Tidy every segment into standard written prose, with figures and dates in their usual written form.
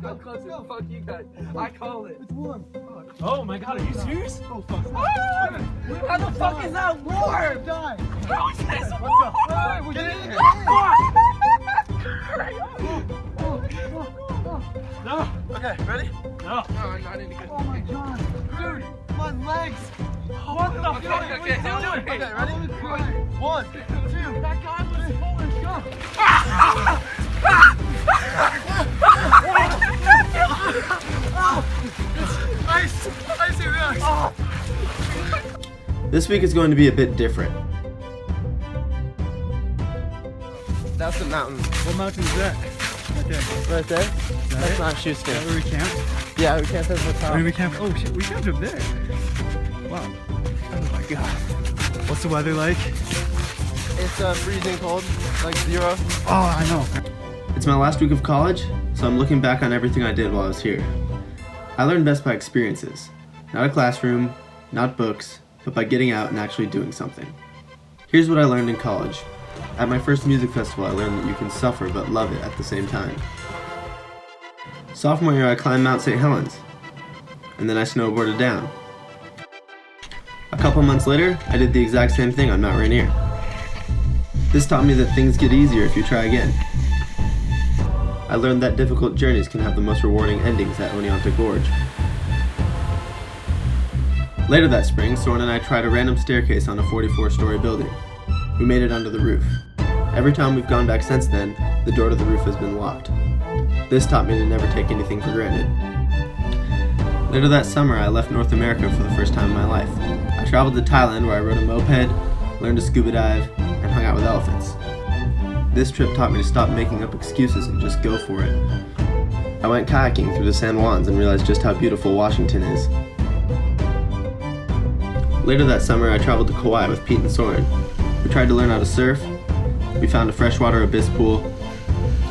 go closer. Fuck you guys. I call it. It's warm. Oh my god, are you serious? Oh fuck. How the fuck is that warm? Die. How is this warm? Get in here. No. Okay, ready? No. No, I'm not in a good Oh my god. Dude, my legs. What the fuck? Okay, do it. Okay, ready? 1, 2. That guy was full of shit. Icy rocks. This week is going to be a bit different. That's the mountain. What mountain is that? Okay. Right there? That's it? not shoe Is that skin. where we camped? Yeah, we camped at the top. Where did we camp? Oh shit, we camped up there. Wow. Oh my god. What's the weather like? It's freezing cold, like 0. Oh, I know. It's my last week of college, so I'm looking back on everything I did while I was here. I learned best by experiences. Not a classroom, not books, but by getting out and actually doing something. Here's what I learned in college. At my first music festival, I learned that you can suffer but love it at the same time. Sophomore year, I climbed Mount St. Helens, and then I snowboarded down. A couple months later, I did the exact same thing on Mount Rainier. This taught me that things get easier if you try again. I learned that difficult journeys can have the most rewarding endings at Oneonta Gorge. Later that spring, Soren and I tried a random staircase on a 44-story building. We made it onto the roof. Every time we've gone back since then, the door to the roof has been locked. This taught me to never take anything for granted. Later that summer, I left North America for the first time in my life. I traveled to Thailand where I rode a moped, learned to scuba dive, and hung out with elephants. This trip taught me to stop making up excuses and just go for it. I went kayaking through the San Juans and realized just how beautiful Washington is. Later that summer, I traveled to Kauai with Pete and Soren. We tried to learn how to surf, we found a freshwater abyss pool,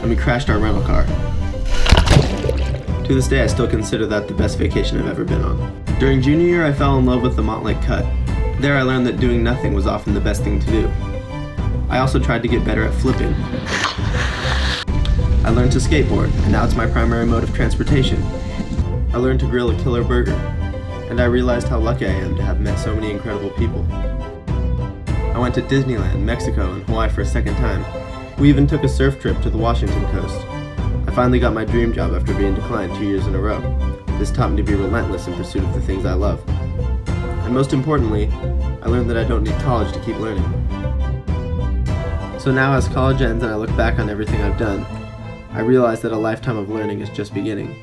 and we crashed our rental car. To this day, I still consider that the best vacation I've ever been on. During junior year, I fell in love with the Montlake Cut. There I learned that doing nothing was often the best thing to do. I also tried to get better at flipping. I learned to skateboard, and now it's my primary mode of transportation. I learned to grill a killer burger, and I realized how lucky I am to have met so many incredible people. I went to Disneyland, Mexico, and Hawaii for a second time. We even took a surf trip to the Washington coast. I finally got my dream job after being declined 2 years in a row. This taught me to be relentless in pursuit of the things I love. And most importantly, I learned that I don't need college to keep learning. So now as college ends and I look back on everything I've done, I realize that a lifetime of learning is just beginning.